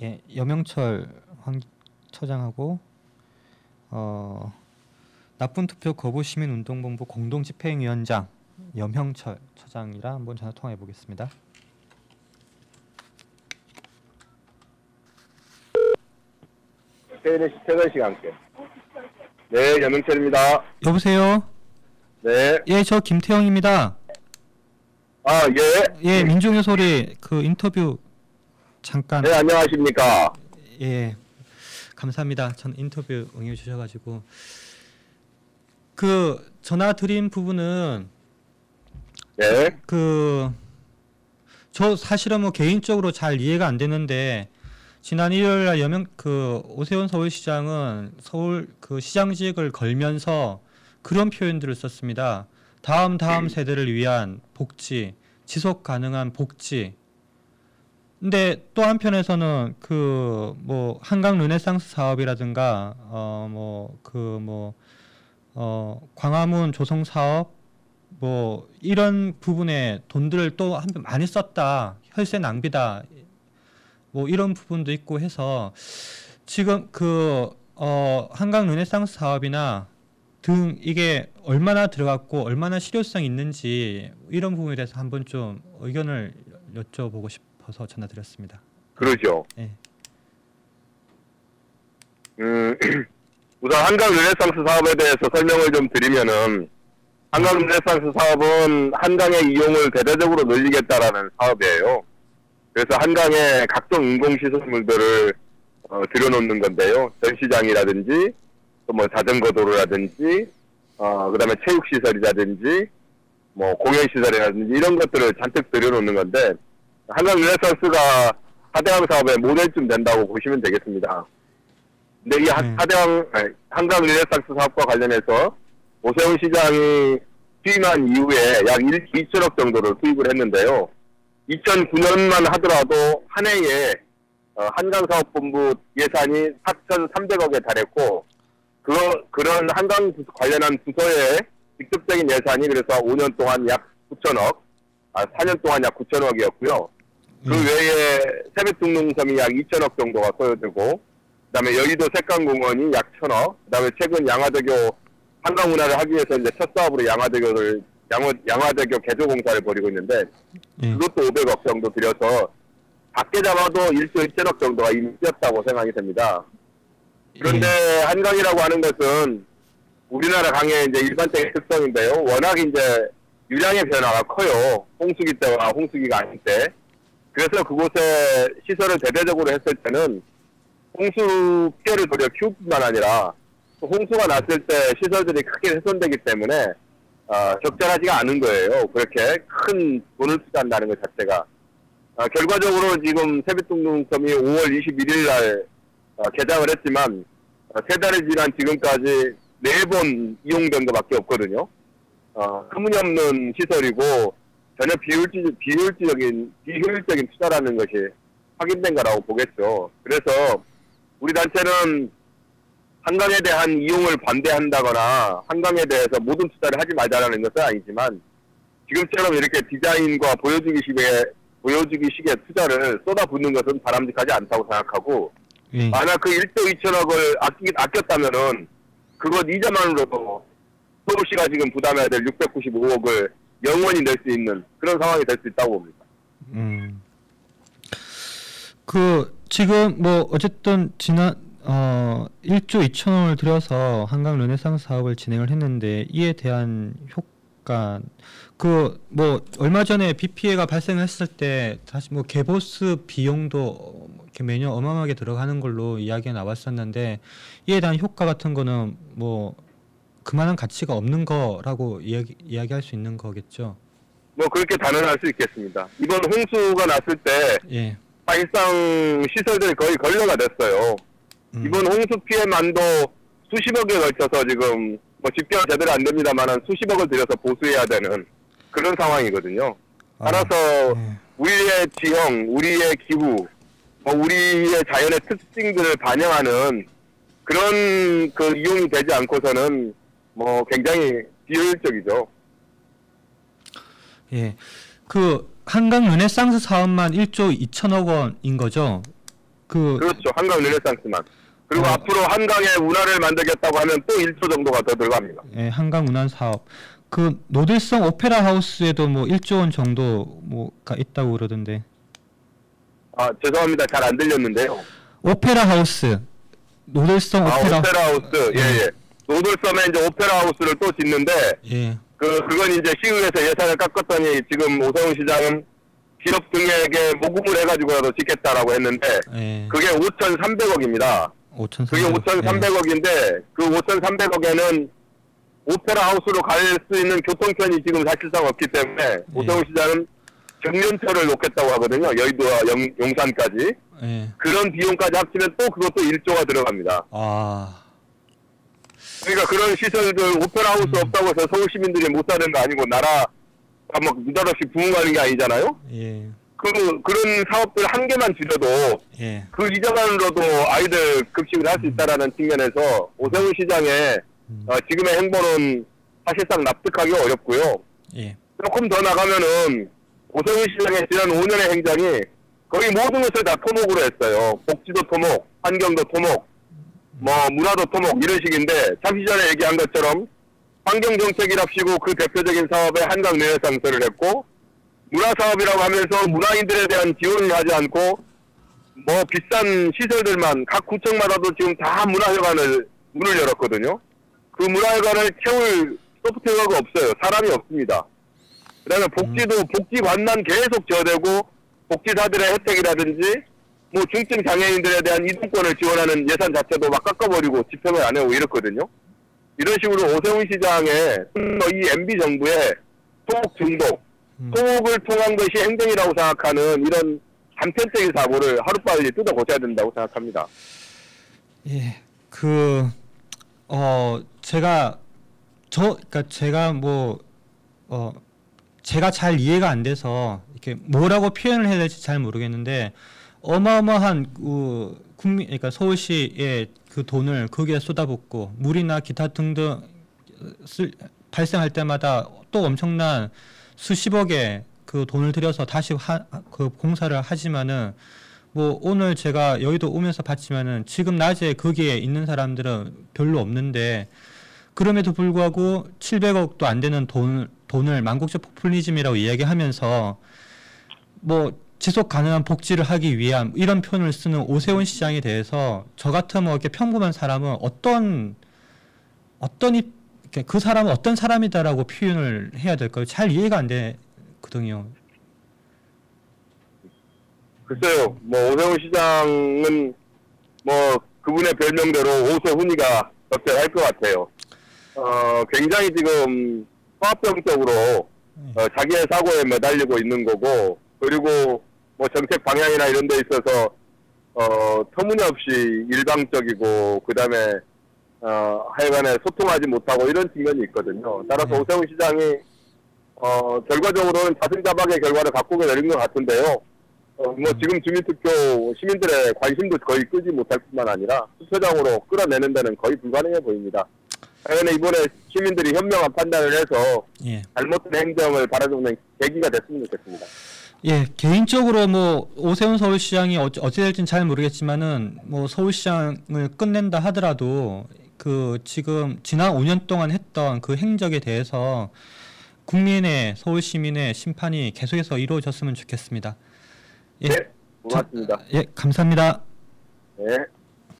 예, 여명철 황 처장하고 나쁜 투표 거부 시민운동본부 공동집행위원장 염형철 처장이랑 한번 전화 통화해 보겠습니다. 퇴근식 함께. 네, 염형철입니다. 여보세요. 네. 예, 저 김태형입니다. 아, 예. 예, 민중의 소리 그 인터뷰 잠깐. 네, 안녕하십니까. 예, 감사합니다. 전 인터뷰 응해 주셔가지고 그 전화 드린 부분은 네. 저 사실은 뭐 개인적으로 잘 이해가 안 되는데 지난 일요일날 오세훈 서울시장은 서울 그 시장직을 걸면서 그런 표현들을 썼습니다. 다음 세대를 위한 복지, 지속 가능한 복지. 근데 또 한편에서는 한강 르네상스 사업이라든가 광화문 조성 사업 이런 부분에 돈들을 또 한편 많이 썼다. 혈세 낭비다. 이런 부분도 있고 해서 지금 한강 르네상스 사업이나 등 이게 얼마나 들어갔고 얼마나 실효성이 있는지 이런 부분에 대해서 한번 좀 의견을 여쭤보고 싶어서 전화드렸습니다. 그러죠. 네. 우선 한강 르네상스 사업에 대해서 설명을 좀 드리면은 한강 르네상스 사업은 한강의 이용을 대대적으로 늘리겠다라는 사업이에요. 그래서 한강에 각종 인공시설물들을 들여놓는 건데요. 전시장이라든지 또 자전거 도로라든지 그다음에 체육시설이라든지 공연시설이라든지 이런 것들을 잔뜩 들여놓는 건데 한강 르네상스가 하대강 사업의 모델쯤 된다고 보시면 되겠습니다. 근데 이 한강 르네상스 사업과 관련해서 오세훈 시장이 취임한 이후에 약 2천억 정도를 투입을 했는데요. 2009년만 하더라도 한 해에 한강사업본부 예산이 4,300억에 달했고 그런 한강 관련한 부서의 직접적인 예산이 그래서 5년 동안 약 9천억, 4년 동안 약 9천억이었고요. 그 외에 세뱃둥릉섬이 약 2천억 정도가 소요되고 그다음에 여의도 색강공원이 약 1,000억, 그다음에 최근 양화대교 한강운하를 하기 위해서 이제 첫 사업으로 양화대교 개조 공사를 벌이고 있는데 그것도 500억 정도 들여서 작게 잡아도 1조 2천억 정도가 이미 뛰었다고 생각이 됩니다. 그런데 한강이라고 하는 것은 우리나라 강의 이제 일반적인 특성인데요. 워낙 이제 유량의 변화가 커요. 홍수기 때와 홍수기가 아닐 때. 그래서 그곳에 시설을 대대적으로 했을 때는 홍수 피해를 도리어 키울 뿐만 아니라 홍수가 났을 때 시설들이 크게 훼손되기 때문에 적절하지가 않은 거예요. 그렇게 큰 돈을 투자한다는 것 자체가. 결과적으로 지금 세뱃둥릉섬이 5월 21일 날 개장을 했지만 3달이 지난 지금까지 4번 이용된 것밖에 없거든요. 터무니없는 시설이고 전혀 비효율적인 투자라는 것이 확인된 거라고 보겠죠. 그래서 우리 단체는 한강에 대한 이용을 반대한다거나 한강에 대해서 모든 투자를 하지 말자라는 것은 아니지만 지금처럼 이렇게 디자인과 보여주기식의 투자를 쏟아붓는 것은 바람직하지 않다고 생각하고 만약 그 1조 2천억을 아꼈다면은 그것 이자만으로도 서울시가 지금 부담해야 될 695억을 영원히 낼 수 있는 그런 상황이 될 수 있다고 봅니다. 지금 어쨌든 지난 1조 2천억을 들여서 한강 르네상스 사업을 진행을 했는데 이에 대한 효과 얼마 전에 비 피해가 발생했을 때 다시 개보수 비용도 이렇게 매년 어마어마하게 들어가는 걸로 이야기가 나왔었는데 이에 대한 효과 같은 거는 그만한 가치가 없는 거라고 이야기할 수 있는 거겠죠. 그렇게 단언할 수 있겠습니다. 이번 홍수가 났을 때 사실상 시설들이 거의 걸려가 됐어요. 이번 홍수 피해만도 수십억에 걸쳐서 지금 집계가 제대로 안 됩니다만 수십억을 들여서 보수해야 되는 그런 상황이거든요. 따라서 우리의 지형, 우리의 기후, 우리의 자연의 특징들을 반영하는 그런 이용이 되지 않고서는 굉장히 비효율적이죠. 한강 르네상스 사업만 1조 2천억 원인 거죠? 그렇죠. 한강 르네상스만. 그리고 어. 앞으로 한강에 운하를 만들겠다고 하면 또 1조 정도가 더 들어갑니다. 예, 한강 운한 사업. 그 노들성 오페라 하우스에도 뭐 1조 원 정도 뭐가 있다고 그러던데. 아, 죄송합니다. 잘 안 들렸는데요. 오페라 하우스. 노들성 오페라. 오페라 하우스. 예, 예. 노들섬에 이제 오페라 하우스를 또 짓는데, 예. 그건 이제 시의회에서 예산을 깎았더니 지금 오세훈 시장은 기업 등에게 모금을 해가지고라도 짓겠다라고 했는데, 예. 그게 5,300억입니다. 5,300억. 그게 5,300억인데, 그 5,300억에는 오페라 하우스로 갈 수 있는 교통편이 지금 사실상 없기 때문에, 오세훈 시장은 경련표를 놓겠다고 하거든요. 여의도와 용산까지. 예. 그런 비용까지 합치면 또 그것도 1조가 들어갑니다. 아. 그러니까 그런 시설들 오페라 하우스 없다고 해서 서울 시민들이 못 사는 거 아니고 나라가 막 느닷없이 부흥하는 게 아니잖아요. 예. 그런 사업들 한 개만 줄여도 예. 그 이자만으로도 아이들 급식을 할 수 있다라는 측면에서 오세훈 시장의 지금의 행보는 사실상 납득하기 어렵고요. 예. 조금 더 나가면은 오세훈 시장의 지난 5년의 행장이 거의 모든 것을 다 토목으로 했어요. 복지도 토목, 환경도 토목, 뭐 문화도 토목 이런 식인데 잠시 전에 얘기한 것처럼 환경정책이랍시고 그 대표적인 사업에 한강 르네상스를 했고 문화사업이라고 하면서 문화인들에 대한 지원을 하지 않고 뭐 비싼 시설들만 각 구청마다도 지금 다 문화회관을 문을 열었거든요. 그 문화회관을 채울 소프트웨어가 없어요. 사람이 없습니다. 그 다음에 복지관만 계속 저대고 복지사들의 혜택이라든지 뭐 중증 장애인들에 대한 이동권을 지원하는 예산 자체도 막 깎아버리고 집행을 안 하고 이렇거든요. 이런 식으로 오세훈 시장의 이 MB 정부의 토목 중독, 토목을 통한 것이 행정이라고 생각하는 이런 단편적인 사고를 하루빨리 뜯어 고쳐야 된다고 생각합니다. 예. 제가 잘 이해가 안 돼서 이렇게 뭐라고 표현을 해야 될지 잘 모르겠는데 어마어마한 그러니까 서울시의 그 돈을 거기에 쏟아붓고 물이나 기타 등등 발생할 때마다 또 엄청난 수십억의 그 돈을 들여서 다시 그 공사를 하지만은 뭐 오늘 제가 여의도 오면서 봤지만은 지금 낮에 거기에 있는 사람들은 별로 없는데 그럼에도 불구하고 700억도 안 되는 돈을 만국적 포퓰리즘이라고 이야기하면서 뭐 지속 가능한 복지를 하기 위한 이런 표현을 쓰는 오세훈 시장에 대해서 저 같으면 이렇게 평범한 사람은 그 사람은 어떤 사람이다라고 표현을 해야 될까요? 잘 이해가 안 되거든요. 글쎄요, 뭐 오세훈 시장은 뭐 그분의 별명대로 오세훈이가 적절할 것 같아요. 굉장히 지금 화합병적으로 자기의 사고에 매달리고 있는 거고, 그리고 뭐 정책 방향이나 이런 데 있어서 터무니없이 일방적이고 그다음에 하여간에 소통하지 못하고 이런 측면이 있거든요. 따라서 오세훈 시장이 결과적으로는 자승자박의 결과를 갖고 내린 것 같은데요. 뭐 지금 주민투표 시민들의 관심도 거의 끄지 못할 뿐만 아니라 투표장으로 끌어내는 데는 거의 불가능해 보입니다. 하여간에 이번에 시민들이 현명한 판단을 해서 잘못된 행정을 바라보는 계기가 됐으면 좋겠습니다. 예, 개인적으로 뭐 오세훈 서울시장이 어찌 될지는 잘 모르겠지만은 뭐 서울시장을 끝낸다 하더라도 그 지금 지난 5년 동안 했던 그 행적에 대해서 국민의 서울 시민의 심판이 계속해서 이루어졌으면 좋겠습니다. 예, 네, 고맙습니다. 예, 감사합니다. 네.